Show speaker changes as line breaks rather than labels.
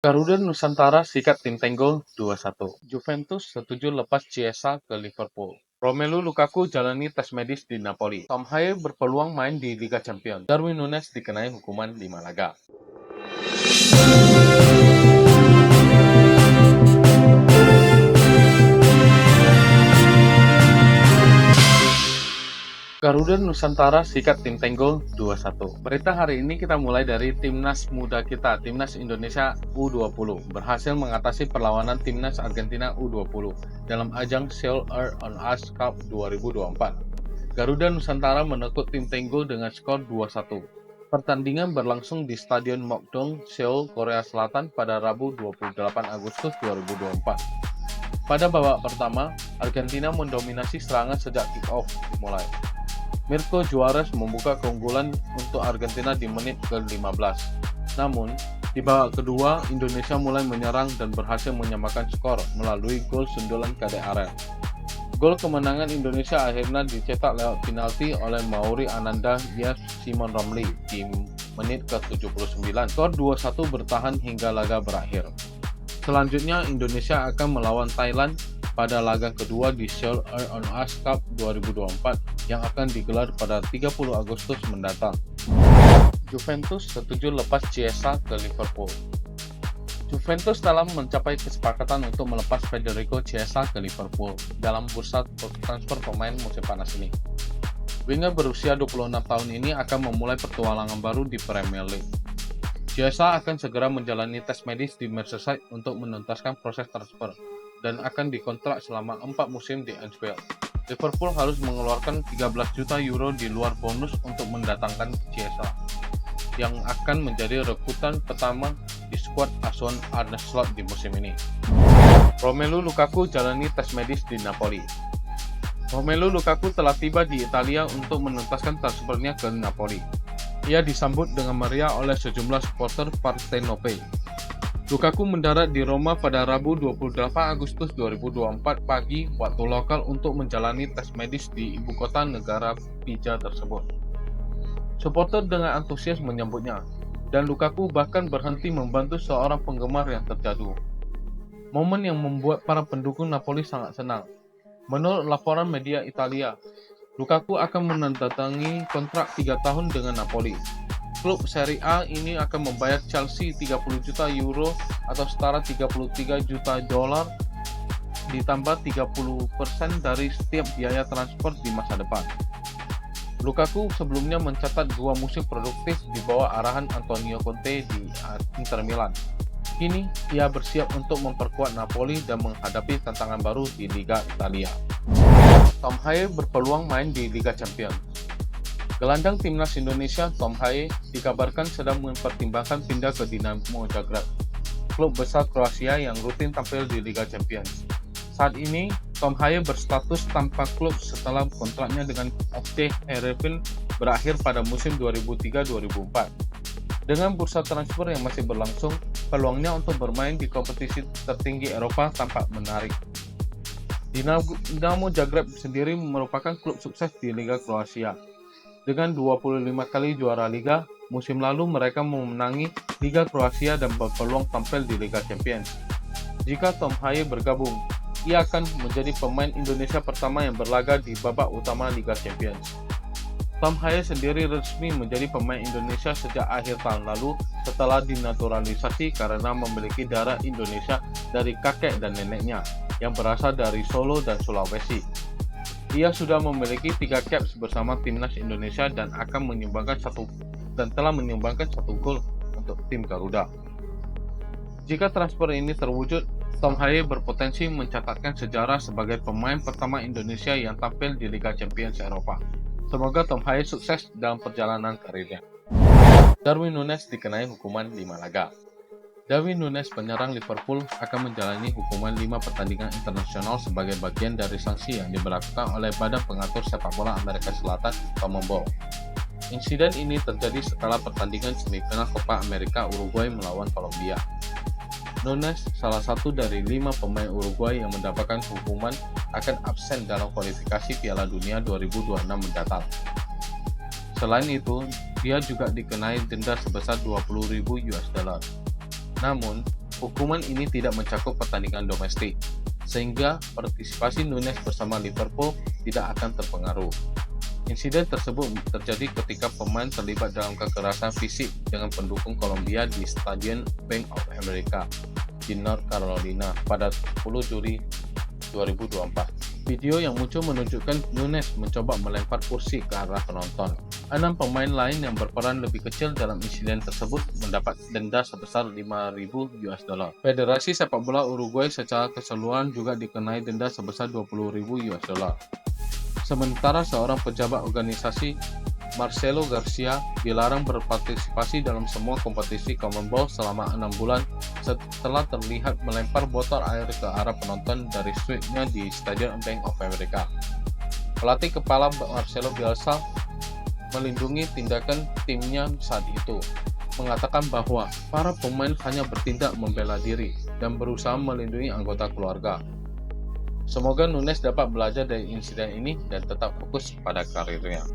Garuda Nusantara sikat tim Tanggol 2-1. Juventus setuju lepas Chiesa ke Liverpool. Romelu Lukaku jalani tes medis di Napoli. Tom Haye berpeluang main di Liga Champions. Darwin Núñez dikenai hukuman 5 laga. Garuda Nusantara sikat tim Tanggol 2-1. Berita hari ini kita mulai dari timnas muda kita, timnas Indonesia U20 berhasil mengatasi perlawanan timnas Argentina U20 dalam ajang Seoul Earth on Ice Cup 2024. Garuda Nusantara menekuk tim Tanggol dengan skor 2-1. Pertandingan berlangsung di Stadion Mokdong, Seoul, Korea Selatan pada Rabu 28 Agustus 2024. Pada babak pertama, Argentina mendominasi serangan sejak kick-off dimulai. Mirko Juarez membuka keunggulan untuk Argentina di menit ke-15. Namun, di babak kedua, Indonesia mulai menyerang dan berhasil menyamakan skor melalui gol sundulan Kade Arel. Gol kemenangan Indonesia akhirnya dicetak lewat penalti oleh Mauri Ananda Yes Simon Romley di menit ke-79. Skor 2-1 bertahan hingga laga berakhir. Selanjutnya, Indonesia akan melawan Thailand pada laga kedua di Seoul Earth on Ice Cup 2024 yang akan digelar pada 30 Agustus mendatang. Juventus setuju lepas Chiesa ke Liverpool. Juventus telah mencapai kesepakatan untuk melepas Federico Chiesa ke Liverpool dalam bursa transfer pemain musim panas ini. Winger berusia 26 tahun ini akan memulai petualangan baru di Premier League. Chiesa akan segera menjalani tes medis di Merseyside untuk menuntaskan proses transfer dan akan dikontrak selama 4 musim di Anfield. Liverpool harus mengeluarkan 13 juta euro di luar bonus untuk mendatangkan Chiesa, yang akan menjadi rekrutan pertama di skuad asuhan Arne Slot di musim ini. Romelu Lukaku jalani tes medis di Napoli. Romelu Lukaku telah tiba di Italia untuk menuntaskan transfernya ke Napoli. Ia disambut dengan meriah oleh sejumlah supporter Partenope. Lukaku mendarat di Roma pada Rabu 28 Agustus 2024 pagi waktu lokal untuk menjalani tes medis di ibu kota negara Pisa tersebut. Supporter dengan antusias menyambutnya, dan Lukaku bahkan berhenti membantu seorang penggemar yang terjatuh. Momen yang membuat para pendukung Napoli sangat senang. Menurut laporan media Italia, Lukaku akan menandatangani kontrak 3 tahun dengan Napoli. Klub Serie A ini akan membayar Chelsea 30 juta euro atau setara 33 juta dolar ditambah 30% dari setiap biaya transfer di masa depan. Lukaku sebelumnya mencatat 2 musim produktif di bawah arahan Antonio Conte di Inter Milan. Kini ia bersiap untuk memperkuat Napoli dan menghadapi tantangan baru di Liga Italia. Tom Haye berpeluang main di Liga Champions. Gelandang timnas Indonesia Tom Haye dikabarkan sedang mempertimbangkan pindah ke Dinamo Zagreb, klub besar Kroasia yang rutin tampil di Liga Champions. Saat ini, Tom Haye berstatus tanpa klub setelah kontraknya dengan FC Heerenveen berakhir pada musim 2003-2004. Dengan bursa transfer yang masih berlangsung, peluangnya untuk bermain di kompetisi tertinggi Eropa tampak menarik. Dinamo Zagreb sendiri merupakan klub sukses di Liga Kroasia. Dengan 25 kali juara Liga, musim lalu mereka memenangi Liga Kroasia dan berpeluang tampil di Liga Champions. Jika Tom Haye bergabung, ia akan menjadi pemain Indonesia pertama yang berlaga di babak utama Liga Champions. Tom Haye sendiri resmi menjadi pemain Indonesia sejak akhir tahun lalu setelah dinaturalisasi karena memiliki darah Indonesia dari kakek dan neneknya yang berasal dari Solo dan Sulawesi. Ia sudah memiliki 3 caps bersama timnas Indonesia dan telah menyumbangkan satu gol untuk tim Garuda. Jika transfer ini terwujud, Tom Haye berpotensi mencatatkan sejarah sebagai pemain pertama Indonesia yang tampil di Liga Champions Eropa. Semoga Tom Haye sukses dalam perjalanan karirnya. Darwin Núñez dikenai hukuman 5 laga. Darwin Núñez, penyerang Liverpool, akan menjalani hukuman 5 pertandingan internasional sebagai bagian dari sanksi yang diberlakukan oleh Badan Pengatur Sepak Bola Amerika Selatan (CONMEBOL). Insiden ini terjadi setelah pertandingan semifinal Copa America Uruguay melawan Kolombia. Núñez, salah satu dari 5 pemain Uruguay yang mendapatkan hukuman, akan absen dalam kualifikasi Piala Dunia 2026 mendatang. Selain itu, dia juga dikenai denda sebesar $20.000. Namun, Hukuman ini tidak mencakup pertandingan domestik, sehingga partisipasi Nunes bersama Liverpool tidak akan terpengaruh. Insiden tersebut terjadi ketika pemain terlibat dalam kekerasan fisik dengan pendukung Kolombia di Stadion Bank of America di North Carolina pada 10 Juli 2024. Video yang muncul menunjukkan Nunes mencoba melempar kursi ke arah penonton. 6 pemain lain yang berperan lebih kecil dalam insiden tersebut mendapat denda sebesar 5.000 US dollar. Federasi Sepak Bola Uruguay secara keseluruhan juga dikenai denda sebesar 20.000 US dollar. Sementara seorang pejabat organisasi, Marcelo Garcia, dilarang berpartisipasi dalam semua kompetisi CONMEBOL selama 6 bulan setelah terlihat melempar botol air ke arah penonton dari suite-nya di Stadion Bank of America. Pelatih kepala Marcelo Bielsa melindungi tindakan timnya saat itu, mengatakan bahwa para pemain hanya bertindak membela diri dan berusaha melindungi anggota keluarga. Semoga Nunes dapat belajar dari insiden ini dan tetap fokus pada karirnya.